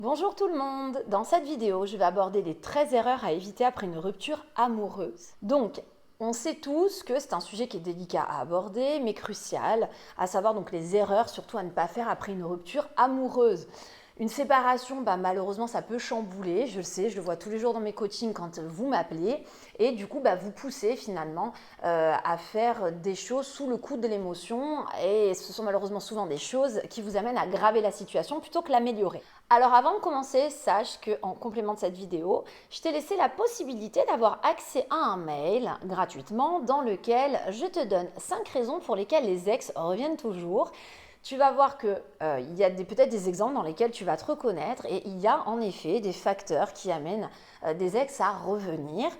Bonjour tout le monde. Dans cette vidéo, je vais aborder les 13 erreurs à éviter après une rupture amoureuse. Donc, on sait tous que c'est un sujet qui est délicat à aborder, mais crucial, à savoir donc les erreurs surtout à ne pas faire après une rupture amoureuse. Une séparation, malheureusement, ça peut chambouler, je le sais, je le vois tous les jours dans mes coachings quand vous m'appelez, et du coup, vous poussez finalement à faire des choses sous le coup de l'émotion, et ce sont malheureusement souvent des choses qui vous amènent à aggraver la situation plutôt que l'améliorer. Alors avant de commencer, sache qu'en complément de cette vidéo, je t'ai laissé la possibilité d'avoir accès à un mail gratuitement dans lequel je te donne 5 raisons pour lesquelles les ex reviennent toujours. Tu vas voir qu'il y a peut-être des exemples dans lesquels tu vas te reconnaître et il y a en effet des facteurs qui amènent des ex à revenir.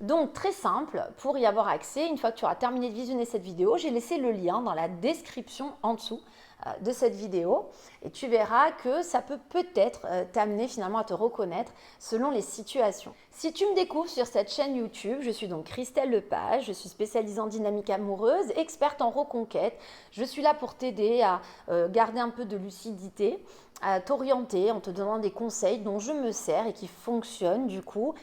Donc très simple, pour y avoir accès, une fois que tu auras terminé de visionner cette vidéo, j'ai laissé le lien dans la description en dessous de cette vidéo et tu verras que ça peut peut-être t'amener finalement à te reconnaître selon les situations. Si tu me découvres sur cette chaîne YouTube, je suis donc Christelle Lepage, je suis spécialisée en dynamique amoureuse, experte en reconquête. Je suis là pour t'aider à garder un peu de lucidité, à t'orienter en te donnant des conseils dont je me sers et qui fonctionnent du coup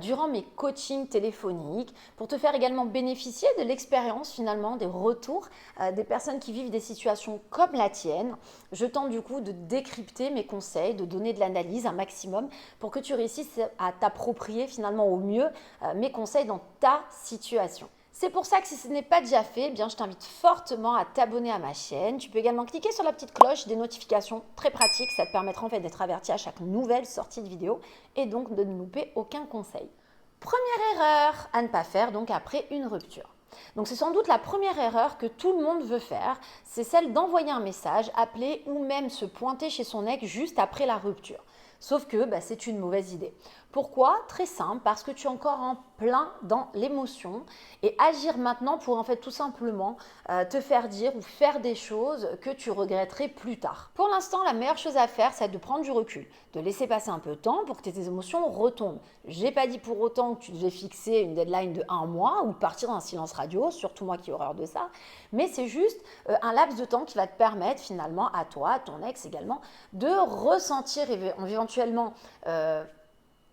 durant mes coachings téléphoniques pour te faire également bénéficier de l'expérience finalement des retours des personnes qui vivent des situations comme la tienne. Je tente du coup de décrypter mes conseils, de donner de l'analyse un maximum pour que tu réussisses à t'approprier finalement au mieux mes conseils dans ta situation. C'est pour ça que si ce n'est pas déjà fait, je t'invite fortement à t'abonner à ma chaîne. Tu peux également cliquer sur la petite cloche des notifications, très pratique, ça te permettra en fait d'être averti à chaque nouvelle sortie de vidéo et donc de ne louper aucun conseil. Première erreur à ne pas faire donc après une rupture. Donc c'est sans doute la première erreur que tout le monde veut faire, c'est celle d'envoyer un message, appeler ou même se pointer chez son ex juste après la rupture. Sauf que c'est une mauvaise idée. Pourquoi? Très simple, parce que tu es encore en plein dans l'émotion et agir maintenant pour en fait tout simplement te faire dire ou faire des choses que tu regretterais plus tard. Pour l'instant, la meilleure chose à faire, c'est de prendre du recul, de laisser passer un peu de temps pour que tes émotions retombent. J'ai pas dit pour autant que tu devais fixer une deadline de 1 mois ou partir dans un silence radio, surtout moi qui ai horreur de ça, mais c'est juste un laps de temps qui va te permettre finalement à toi, à ton ex également, de ressentir éventuellement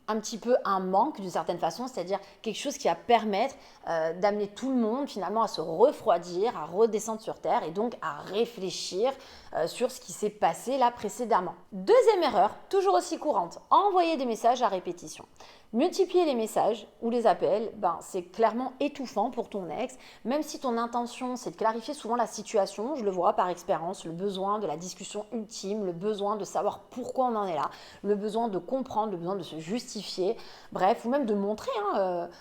un petit peu un manque d'une certaine façon, c'est-à-dire quelque chose qui va permettre d'amener tout le monde finalement à se refroidir, à redescendre sur terre et donc à réfléchir sur ce qui s'est passé là précédemment. Deuxième erreur, toujours aussi courante, envoyer des messages à répétition. Multiplier les messages ou les appels, c'est clairement étouffant pour ton ex, même si ton intention c'est de clarifier souvent la situation, je le vois par expérience, le besoin de la discussion ultime, le besoin de savoir pourquoi on en est là, le besoin de comprendre, le besoin de se justifier, bref, ou même de montrer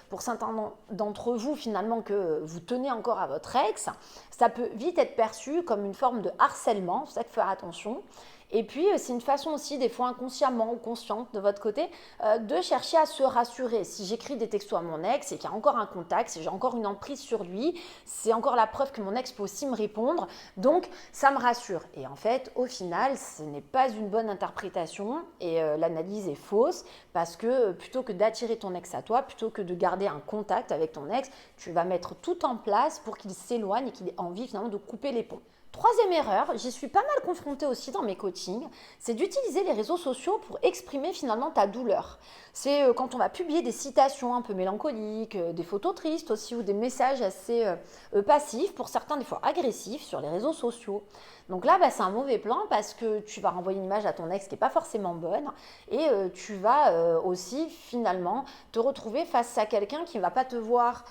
pour certains d'entre vous finalement que vous tenez encore à votre ex, ça peut vite être perçu comme une forme de harcèlement, c'est ça qu'il faut faire attention. Et puis, c'est une façon aussi, des fois inconsciemment ou consciente de votre côté, de chercher à se rassurer. Si j'écris des textos à mon ex, c'est qu'il y a encore un contact, si j'ai encore une emprise sur lui, c'est encore la preuve que mon ex peut aussi me répondre. Donc, ça me rassure. Et en fait, au final, ce n'est pas une bonne interprétation et l'analyse est fausse parce que plutôt que d'attirer ton ex à toi, plutôt que de garder un contact avec ton ex, tu vas mettre tout en place pour qu'il s'éloigne et qu'il ait envie finalement de couper les ponts. Troisième erreur, j'y suis pas mal confrontée aussi dans mes coachings, c'est d'utiliser les réseaux sociaux pour exprimer finalement ta douleur. C'est quand on va publier des citations un peu mélancoliques, des photos tristes aussi ou des messages assez passifs, pour certains des fois agressifs sur les réseaux sociaux. Donc là, c'est un mauvais plan parce que tu vas renvoyer une image à ton ex qui n'est pas forcément bonne et tu vas aussi finalement te retrouver face à quelqu'un qui ne va pas te voir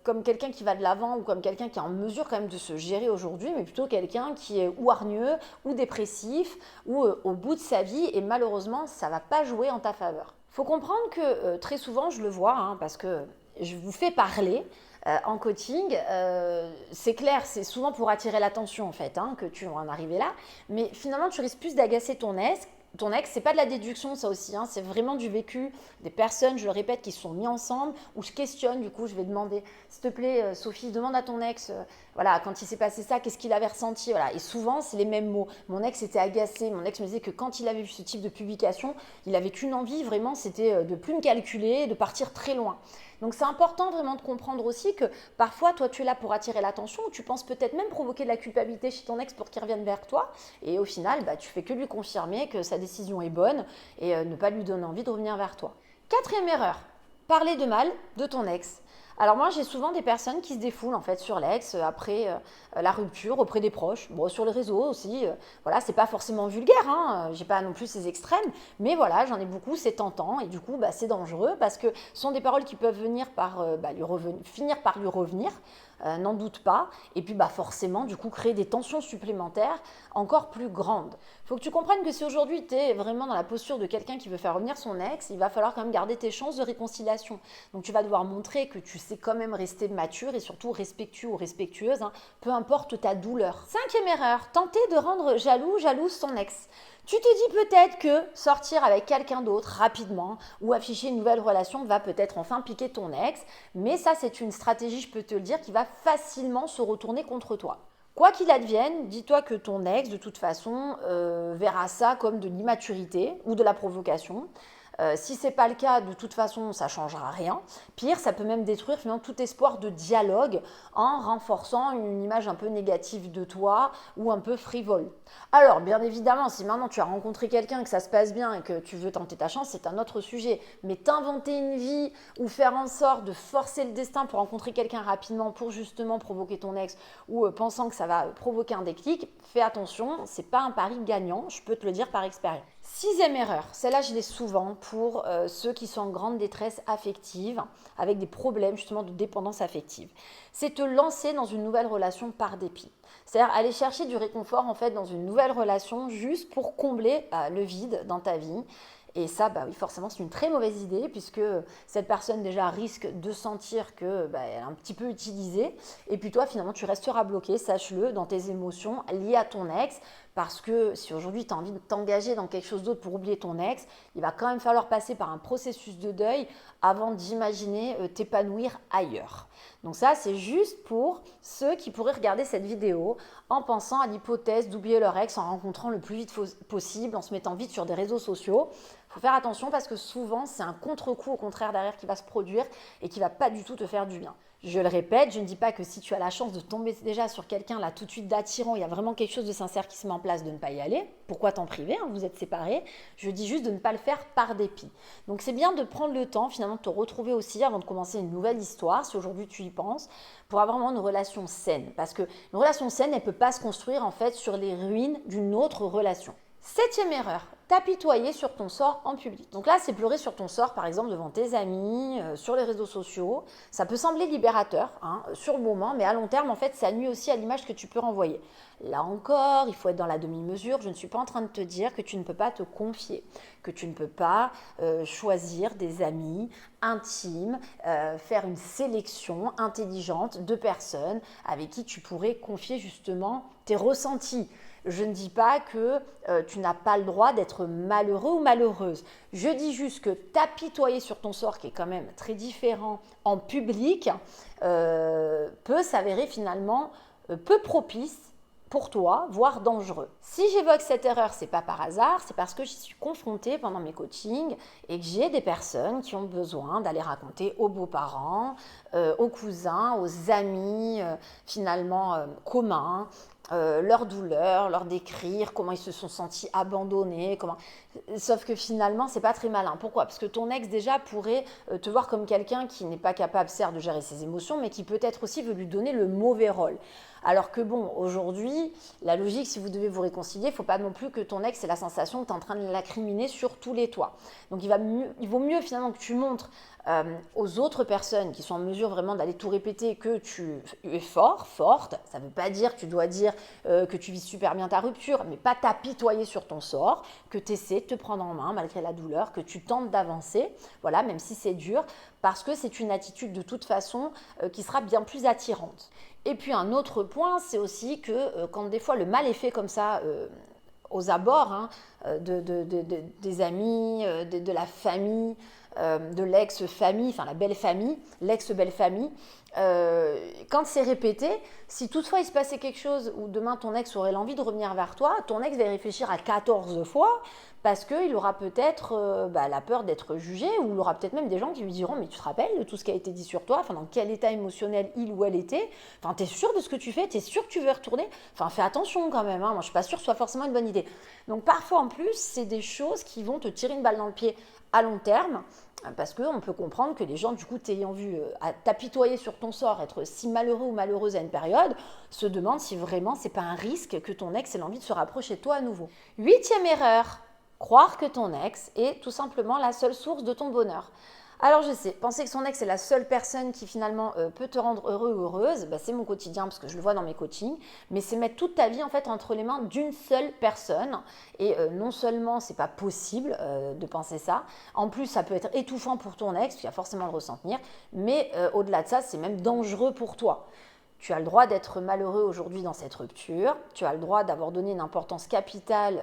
comme quelqu'un qui va de l'avant ou comme quelqu'un qui est en mesure quand même de se gérer aujourd'hui, mais plutôt quelqu'un qui est ou hargneux ou dépressif ou au bout de sa vie et malheureusement, ça ne va pas jouer en ta faveur. Il faut comprendre que très souvent, je le vois parce que je vous fais parler, en coaching, c'est clair, c'est souvent pour attirer l'attention en fait que tu vas en arriver là, mais finalement tu risques plus d'agacer ton ex. Ton ex, c'est pas de la déduction ça aussi, c'est vraiment du vécu des personnes, je le répète, qui se sont mis ensemble, où je questionne, du coup je vais demander, s'il te plaît Sophie, demande à ton ex, voilà, quand il s'est passé ça, qu'est-ce qu'il avait ressenti, voilà. Et souvent c'est les mêmes mots, mon ex était agacé, mon ex me disait que quand il avait vu ce type de publication, il avait qu'une envie, vraiment, c'était de plus me calculer, de partir très loin. Donc c'est important vraiment de comprendre aussi que parfois toi tu es là pour attirer l'attention, ou tu penses peut-être même provoquer de la culpabilité chez ton ex pour qu'il revienne vers toi, et au final tu fais que lui confirmer que sa décision est bonne et ne pas lui donner envie de revenir vers toi. Quatrième erreur, parler de mal de ton ex. Alors moi j'ai souvent des personnes qui se défoulent en fait sur l'ex après la rupture auprès des proches, bon, sur les réseaux aussi, voilà, c'est pas forcément vulgaire, hein, j'ai pas non plus ces extrêmes, mais voilà, j'en ai beaucoup, c'est tentant et du coup c'est dangereux parce que ce sont des paroles qui peuvent venir par, finir par lui revenir, n'en doute pas, et puis forcément du coup créer des tensions supplémentaires encore plus grandes. Il faut que tu comprennes que si aujourd'hui tu es vraiment dans la posture de quelqu'un qui veut faire revenir son ex, il va falloir quand même garder tes chances de réconciliation. Donc tu vas devoir montrer que tu sais quand même rester mature et surtout respectueux ou respectueuse, hein, peu importe ta douleur. Cinquième erreur, tenter de rendre jalouse son ex. Tu te dis peut-être que sortir avec quelqu'un d'autre rapidement ou afficher une nouvelle relation va peut-être enfin piquer ton ex, mais ça c'est une stratégie, je peux te le dire, qui va facilement se retourner contre toi. Quoi qu'il advienne, dis-toi que ton ex, de toute façon, verra ça comme de l'immaturité ou de la provocation. Si ce n'est pas le cas, de toute façon, ça ne changera rien. Pire, ça peut même détruire finalement tout espoir de dialogue en renforçant une image un peu négative de toi ou un peu frivole. Alors, bien évidemment, si maintenant tu as rencontré quelqu'un, que ça se passe bien et que tu veux tenter ta chance, c'est un autre sujet. Mais t'inventer une vie ou faire en sorte de forcer le destin pour rencontrer quelqu'un rapidement pour justement provoquer ton ex ou pensant que ça va provoquer un déclic, fais attention, c'est pas un pari gagnant, je peux te le dire par expérience. Sixième erreur, celle-là je l'ai souvent pour ceux qui sont en grande détresse affective, avec des problèmes justement de dépendance affective. C'est te lancer dans une nouvelle relation par dépit. C'est-à-dire aller chercher du réconfort en fait dans une nouvelle relation juste pour combler le vide dans ta vie. Et ça, oui, forcément, c'est une très mauvaise idée puisque cette personne déjà risque de sentir qu'elle est un petit peu utilisée. Et puis toi, finalement, tu resteras bloqué, sache-le, dans tes émotions liées à ton ex. Parce que si aujourd'hui tu as envie de t'engager dans quelque chose d'autre pour oublier ton ex, il va quand même falloir passer par un processus de deuil avant d'imaginer t'épanouir ailleurs. Donc ça, c'est juste pour ceux qui pourraient regarder cette vidéo en pensant à l'hypothèse d'oublier leur ex en rencontrant le plus vite possible, en se mettant vite sur des réseaux sociaux. Il faut faire attention parce que souvent, c'est un contre-coup au contraire derrière qui va se produire et qui ne va pas du tout te faire du bien. Je le répète, je ne dis pas que si tu as la chance de tomber déjà sur quelqu'un là tout de suite d'attirant, il y a vraiment quelque chose de sincère qui se met en place, de ne pas y aller. Pourquoi t'en priver, hein, vous êtes séparés. Je dis juste de ne pas le faire par dépit. Donc c'est bien de prendre le temps finalement de te retrouver aussi avant de commencer une nouvelle histoire, si aujourd'hui tu y penses, pour avoir vraiment une relation saine. Parce qu'une relation saine, elle ne peut pas se construire en fait sur les ruines d'une autre relation. Septième erreur, t'apitoyer sur ton sort en public. Donc là, c'est pleurer sur ton sort, par exemple, devant tes amis, sur les réseaux sociaux. Ça peut sembler libérateur, hein, sur le moment, mais à long terme, en fait, ça nuit aussi à l'image que tu peux renvoyer. Là encore, il faut être dans la demi-mesure. Je ne suis pas en train de te dire que tu ne peux pas te confier, que tu ne peux pas choisir des amis intimes, faire une sélection intelligente de personnes avec qui tu pourrais confier justement tes ressentis. Je ne dis pas que tu n'as pas le droit d'être malheureux ou malheureuse. Je dis juste que t'apitoyer sur ton sort, qui est quand même très différent en public, peut s'avérer finalement peu propice pour toi, voire dangereux. Si j'évoque cette erreur, c'est pas par hasard, c'est parce que j'y suis confrontée pendant mes coachings et que j'ai des personnes qui ont besoin d'aller raconter aux beaux-parents, aux cousins, aux amis finalement communs, leur douleur, leur décrire comment ils se sont sentis abandonnés, sauf que finalement c'est pas très malin. Pourquoi? Parce que ton ex déjà pourrait te voir comme quelqu'un qui n'est pas capable certes de gérer ses émotions, mais qui peut-être aussi veut lui donner le mauvais rôle. Alors que bon, aujourd'hui, la logique, si vous devez vous réconcilier, il ne faut pas non plus que ton ex ait la sensation que tu es en train de l'incriminer sur tous les toits. Donc il vaut mieux finalement que tu montres aux autres personnes qui sont en mesure vraiment d'aller tout répéter que tu es fort, forte. Ça ne veut pas dire que tu dois dire que tu vis super bien ta rupture, mais pas t'apitoyer sur ton sort, que tu essaies de te prendre en main malgré la douleur, que tu tentes d'avancer, voilà, même si c'est dur, parce que c'est une attitude de toute façon qui sera bien plus attirante. Et puis un autre point, c'est aussi que quand des fois le mal est fait comme ça aux abords des amis, de la famille, de l'ex-famille, enfin la belle famille, l'ex-belle famille, quand c'est répété, si toutefois il se passait quelque chose où demain ton ex aurait l'envie de revenir vers toi, ton ex va y réfléchir à 14 fois parce qu'il aura peut-être la peur d'être jugé, ou il aura peut-être même des gens qui lui diront mais tu te rappelles de tout ce qui a été dit sur toi, enfin dans quel état émotionnel il ou elle était, enfin t'es sûr de ce que tu fais, t'es sûr que tu veux y retourner, enfin fais attention quand même, hein. Moi je suis pas sûre que ce soit forcément une bonne idée. Donc parfois en plus c'est des choses qui vont te tirer une balle dans le pied à long terme, parce qu'on peut comprendre que les gens, du coup, t'ayant vu t'apitoyer sur ton sort, être si malheureux ou malheureuse à une période, se demandent si vraiment c'est pas un risque que ton ex ait l'envie de se rapprocher de toi à nouveau. 8e erreur, croire que ton ex est tout simplement la seule source de ton bonheur. Alors je sais, penser que son ex est la seule personne qui finalement peut te rendre heureux ou heureuse, c'est mon quotidien parce que je le vois dans mes coachings, mais c'est mettre toute ta vie en fait entre les mains d'une seule personne. Et non seulement c'est pas possible de penser ça, en plus ça peut être étouffant pour ton ex, tu vas forcément le ressentir, mais au-delà de ça c'est même dangereux pour toi. Tu as le droit d'être malheureux aujourd'hui dans cette rupture, tu as le droit d'avoir donné une importance capitale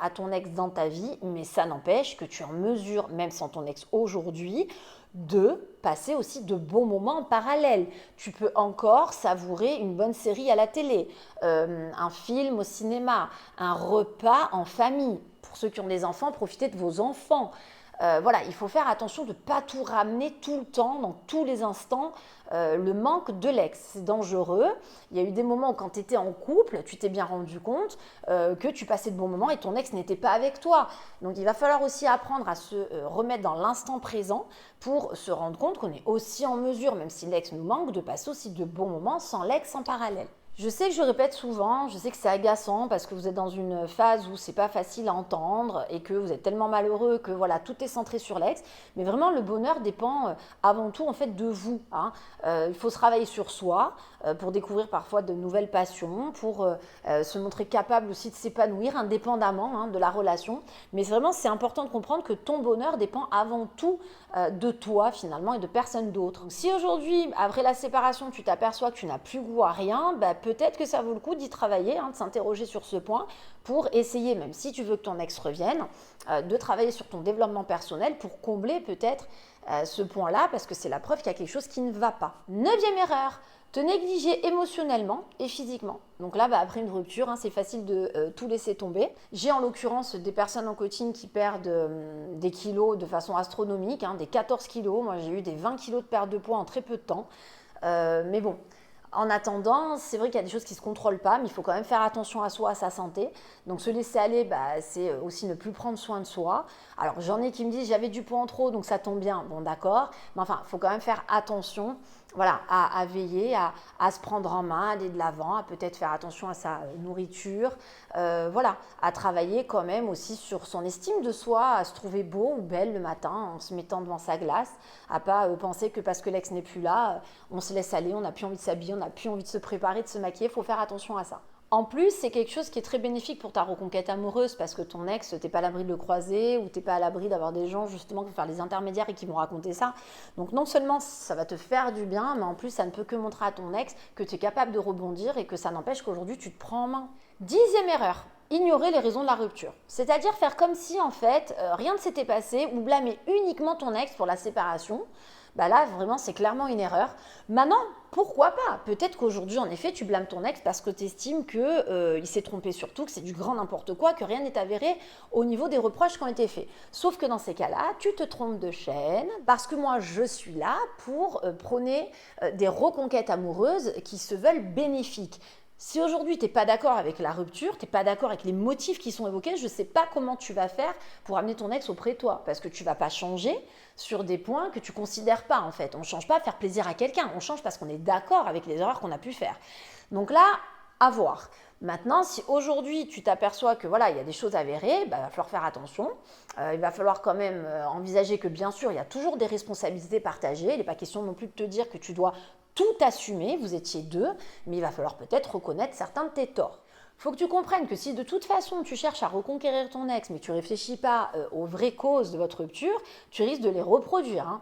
à ton ex dans ta vie, mais ça n'empêche que tu es en mesure, même sans ton ex aujourd'hui, de passer aussi de bons moments en parallèle. Tu peux encore savourer une bonne série à la télé, un film au cinéma, un repas en famille. Pour ceux qui ont des enfants, profitez de vos enfants. Voilà, il faut faire attention de ne pas tout ramener tout le temps, dans tous les instants, le manque de l'ex. C'est dangereux. Il y a eu des moments où quand tu étais en couple, tu t'es bien rendu compte que tu passais de bons moments et ton ex n'était pas avec toi. Donc il va falloir aussi apprendre à se remettre dans l'instant présent pour se rendre compte qu'on est aussi en mesure, même si l'ex nous manque, de passer aussi de bons moments sans l'ex en parallèle. Je sais que je répète souvent, je sais que c'est agaçant parce que vous êtes dans une phase où c'est pas facile à entendre et que vous êtes tellement malheureux que voilà, tout est centré sur l'ex. Mais vraiment, le bonheur dépend avant tout en fait de vous, hein. Il faut se travailler sur soi pour découvrir parfois de nouvelles passions, pour se montrer capable aussi de s'épanouir indépendamment de la relation. Mais vraiment, c'est important de comprendre que ton bonheur dépend avant tout de toi finalement et de personne d'autre. Si aujourd'hui, après la séparation, tu t'aperçois que tu n'as plus goût à rien, peut-être que ça vaut le coup d'y travailler, de s'interroger sur ce point pour essayer, même si tu veux que ton ex revienne, de travailler sur ton développement personnel pour combler peut-être ce point-là, parce que c'est la preuve qu'il y a quelque chose qui ne va pas. 9e erreur, te négliger émotionnellement et physiquement. Donc là, après une rupture, c'est facile de tout laisser tomber. J'ai en l'occurrence des personnes en coaching qui perdent des kilos de façon astronomique, des 14 kilos. Moi, j'ai eu des 20 kilos de perte de poids en très peu de temps. Mais bon, en attendant, c'est vrai qu'il y a des choses qui ne se contrôlent pas, mais il faut quand même faire attention à soi, à sa santé. Donc se laisser aller, c'est aussi ne plus prendre soin de soi. Alors j'en ai qui me disent j'avais du poids en trop, donc ça tombe bien. Bon d'accord, mais enfin, il faut quand même faire attention, voilà, à veiller, à se prendre en main, à aller de l'avant, à peut-être faire attention à sa nourriture, voilà, à travailler quand même aussi sur son estime de soi, à se trouver beau ou belle le matin en se mettant devant sa glace, à pas penser que parce que l'ex n'est plus là, on se laisse aller, on n'a plus envie de s'habiller, on n'a plus envie de se préparer, de se maquiller. Il faut faire attention à ça. En plus, c'est quelque chose qui est très bénéfique pour ta reconquête amoureuse parce que ton ex, t'es pas à l'abri de le croiser ou t'es pas à l'abri d'avoir des gens justement qui vont faire les intermédiaires et qui vont raconter ça. Donc non seulement ça va te faire du bien, mais en plus ça ne peut que montrer à ton ex que tu es capable de rebondir et que ça n'empêche qu'aujourd'hui tu te prends en main. 10e erreur, ignorer les raisons de la rupture. C'est-à-dire faire comme si en fait rien ne s'était passé ou blâmer uniquement ton ex pour la séparation. Là, vraiment, c'est clairement une erreur. Maintenant, pourquoi pas? Peut-être qu'aujourd'hui, en effet, tu blâmes ton ex parce que tu estimes qu'il s'est trompé sur tout, que c'est du grand n'importe quoi, que rien n'est avéré au niveau des reproches qui ont été faits. Sauf que dans ces cas-là, tu te trompes de chaîne parce que moi, je suis là pour prôner des reconquêtes amoureuses qui se veulent bénéfiques. Si aujourd'hui tu n'es pas d'accord avec la rupture, tu n'es pas d'accord avec les motifs qui sont évoqués, je ne sais pas comment tu vas faire pour amener ton ex auprès de toi. Parce que tu ne vas pas changer sur des points que tu ne considères pas en fait. On ne change pas à faire plaisir à quelqu'un, on change parce qu'on est d'accord avec les erreurs qu'on a pu faire. Donc là, à voir. Maintenant, si aujourd'hui tu t'aperçois que voilà, il y a des choses avérées, il va falloir faire attention. Il va falloir quand même envisager que bien sûr, il y a toujours des responsabilités partagées. Il n'est pas question non plus de te dire que tu dois tout assumer, vous étiez deux, mais il va falloir peut-être reconnaître certains de tes torts. Il faut que tu comprennes que si de toute façon tu cherches à reconquérir ton ex, mais que tu ne réfléchis pas aux vraies causes de votre rupture, tu risques de les reproduire.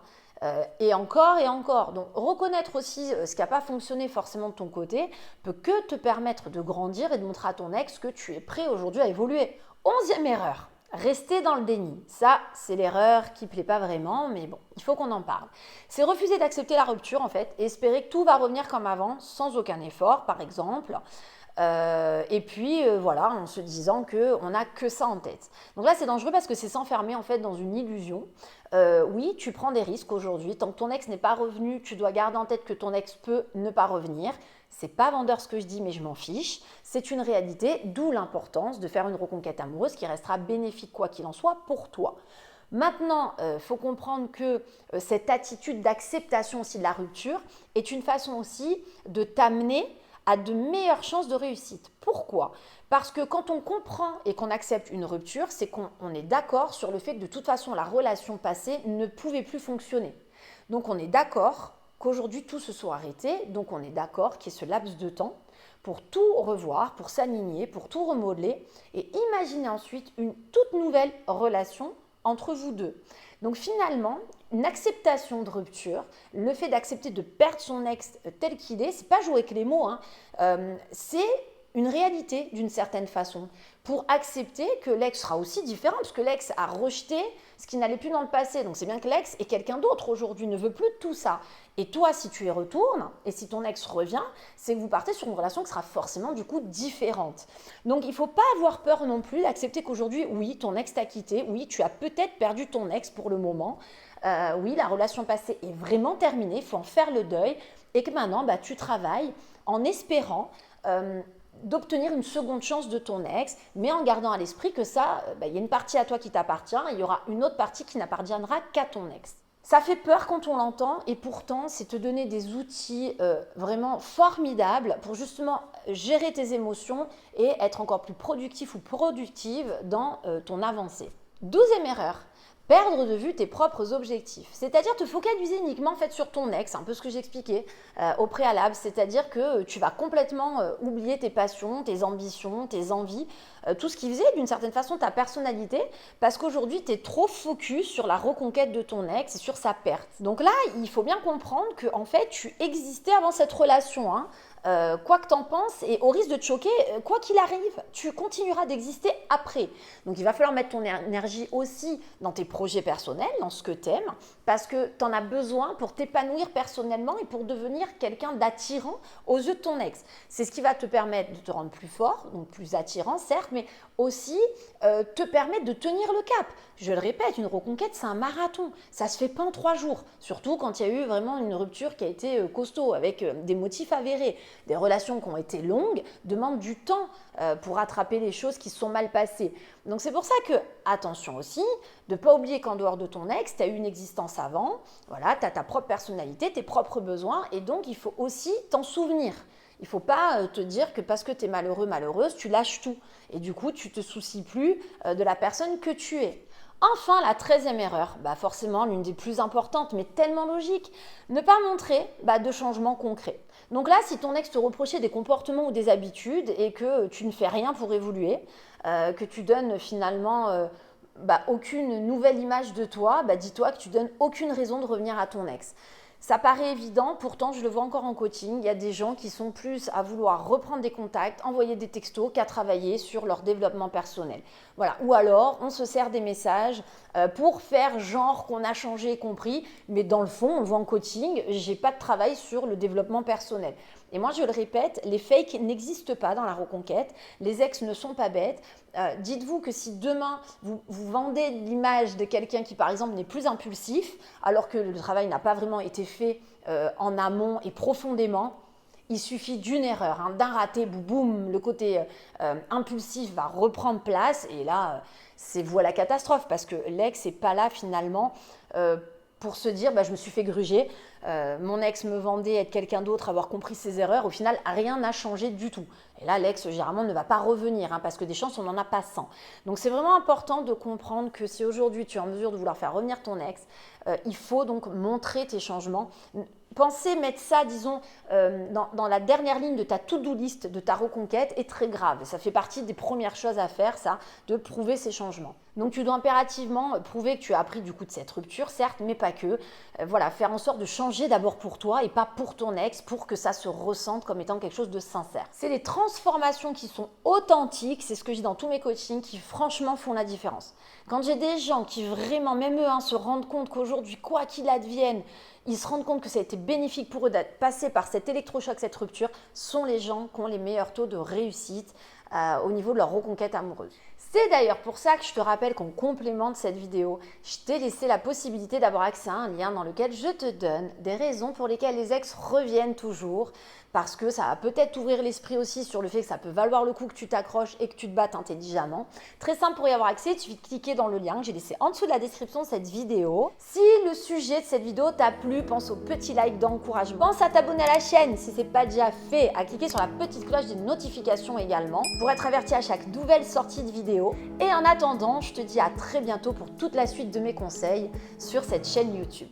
Et encore et encore. Donc reconnaître aussi ce qui n'a pas fonctionné forcément de ton côté peut que te permettre de grandir et de montrer à ton ex que tu es prêt aujourd'hui à évoluer. 11e erreur. Rester dans le déni, ça c'est l'erreur qui ne plaît pas vraiment, mais bon, il faut qu'on en parle. C'est refuser d'accepter la rupture en fait et espérer que tout va revenir comme avant sans aucun effort, par exemple. Et puis voilà, en se disant qu'on n'a que ça en tête. Donc là, c'est dangereux parce que c'est s'enfermer en fait dans une illusion. Oui, tu prends des risques aujourd'hui. Tant que ton ex n'est pas revenu, tu dois garder en tête que ton ex peut ne pas revenir. C'est pas vendeur ce que je dis, mais je m'en fiche. C'est une réalité, d'où l'importance de faire une reconquête amoureuse qui restera bénéfique quoi qu'il en soit pour toi. Maintenant, il faut comprendre que cette attitude d'acceptation aussi de la rupture est une façon aussi de t'amener à de meilleures chances de réussite. Pourquoi ? Parce que quand on comprend et qu'on accepte une rupture, c'est qu'on est d'accord sur le fait que de toute façon, la relation passée ne pouvait plus fonctionner. Donc on est d'accord qu'aujourd'hui, tout se soit arrêté. Donc on est d'accord qu'il y ait ce laps de temps pour tout revoir, pour s'aligner, pour tout remodeler et imaginer ensuite une toute nouvelle relation entre vous deux. Donc finalement, une acceptation de rupture, le fait d'accepter de perdre son ex tel qu'il est, c'est pas jouer avec les mots, hein, c'est une réalité d'une certaine façon, pour accepter que l'ex sera aussi différent, parce que l'ex a rejeté ce qui n'allait plus dans le passé. Donc c'est bien que l'ex est quelqu'un d'autre aujourd'hui, ne veut plus de tout ça. Et toi, si tu y retournes, et si ton ex revient, c'est que vous partez sur une relation qui sera forcément du coup différente. Donc il ne faut pas avoir peur non plus d'accepter qu'aujourd'hui, oui, ton ex t'a quitté, oui, tu as peut-être perdu ton ex pour le moment, oui, la relation passée est vraiment terminée, il faut en faire le deuil, et que maintenant, tu travailles en espérant d'obtenir une seconde chance de ton ex, mais en gardant à l'esprit que ça, il y a une partie à toi qui t'appartient et il y aura une autre partie qui n'appartiendra qu'à ton ex. Ça fait peur quand on l'entend et pourtant, c'est te donner des outils vraiment formidables pour justement gérer tes émotions et être encore plus productif ou productive dans ton avancée. 12e erreur. Perdre de vue tes propres objectifs, c'est-à-dire te focaliser uniquement en fait, sur ton ex, un peu ce que j'expliquais au préalable, c'est-à-dire que tu vas complètement oublier tes passions, tes ambitions, tes envies, tout ce qui faisait d'une certaine façon ta personnalité, parce qu'aujourd'hui tu es trop focus sur la reconquête de ton ex et sur sa perte. Donc là, il faut bien comprendre que en fait, tu existais avant cette relation, hein. Quoi que t'en penses, et au risque de te choquer, quoi qu'il arrive, tu continueras d'exister après. Donc il va falloir mettre ton énergie aussi dans tes projets personnels, dans ce que t'aimes, parce que t'en as besoin pour t'épanouir personnellement et pour devenir quelqu'un d'attirant aux yeux de ton ex. C'est ce qui va te permettre de te rendre plus fort, donc plus attirant certes, mais aussi te permettre de tenir le cap. Je le répète, une reconquête, c'est un marathon. Ça se fait pas en 3 jours. Surtout quand il y a eu vraiment une rupture qui a été costaud, avec des motifs avérés. Des relations qui ont été longues demandent du temps pour rattraper les choses qui se sont mal passées. Donc c'est pour ça que, attention aussi, de ne pas oublier qu'en dehors de ton ex, tu as eu une existence avant. Voilà, tu as ta propre personnalité, tes propres besoins. Et donc, il faut aussi t'en souvenir. Il ne faut pas te dire que parce que tu es malheureux, malheureuse, tu lâches tout. Et du coup, tu ne te soucies plus de la personne que tu es. Enfin, la 13e erreur, forcément l'une des plus importantes, mais tellement logique, ne pas montrer de changements concrets. Donc là, si ton ex te reprochait des comportements ou des habitudes et que tu ne fais rien pour évoluer, que tu donnes finalement aucune nouvelle image de toi, dis-toi que tu donnes aucune raison de revenir à ton ex. Ça paraît évident, pourtant je le vois encore en coaching, il y a des gens qui sont plus à vouloir reprendre des contacts, envoyer des textos qu'à travailler sur leur développement personnel. Voilà. Ou alors on se sert des messages pour faire genre qu'on a changé et compris, mais dans le fond on le voit en coaching, j'ai pas de travail sur le développement personnel. Et moi je le répète, les fakes n'existent pas dans la reconquête, les ex ne sont pas bêtes. Dites-vous que si demain vous vendez l'image de quelqu'un qui par exemple n'est plus impulsif, alors que le travail n'a pas vraiment été fait en amont et profondément, il suffit d'une erreur, d'un raté, boum, le côté impulsif va reprendre place et là c'est vous à la catastrophe parce que l'ex n'est pas là finalement pour se dire je me suis fait gruger, mon ex me vendait être quelqu'un d'autre, avoir compris ses erreurs, au final rien n'a changé du tout. Et là l'ex généralement ne va pas revenir parce que des chances on n'en a pas 100. Donc c'est vraiment important de comprendre que si aujourd'hui tu es en mesure de vouloir faire revenir ton ex, il faut donc montrer tes changements. Penser mettre ça, disons, dans la dernière ligne de ta to-do list, de ta reconquête, est très grave. Ça fait partie des premières choses à faire, ça, de prouver ces changements. Donc tu dois impérativement prouver que tu as appris du coup de cette rupture, certes, mais pas que. Voilà, faire en sorte de changer d'abord pour toi et pas pour ton ex, pour que ça se ressente comme étant quelque chose de sincère. C'est les transformations qui sont authentiques, c'est ce que je dis dans tous mes coachings, qui franchement font la différence. Quand j'ai des gens qui vraiment, même eux, se rendent compte qu'aujourd'hui, quoi qu'il advienne, ils se rendent compte que ça a été bénéfique pour eux d'être passés par cet électrochoc, cette rupture, sont les gens qui ont les meilleurs taux de réussite au niveau de leur reconquête amoureuse. C'est d'ailleurs pour ça que je te rappelle qu'en complément de cette vidéo, je t'ai laissé la possibilité d'avoir accès à un lien dans lequel je te donne des raisons pour lesquelles les ex reviennent toujours, parce que ça va peut-être t'ouvrir l'esprit aussi sur le fait que ça peut valoir le coup que tu t'accroches et que tu te battes intelligemment. Très simple pour y avoir accès, il suffit de cliquer dans le lien que j'ai laissé en dessous de la description de cette vidéo. Si le sujet de cette vidéo t'a plu, pense au petit like d'encouragement. Pense à t'abonner à la chaîne si ce n'est pas déjà fait, à cliquer sur la petite cloche des notifications également pour être averti à chaque nouvelle sortie de vidéo. Et en attendant, je te dis à très bientôt pour toute la suite de mes conseils sur cette chaîne YouTube.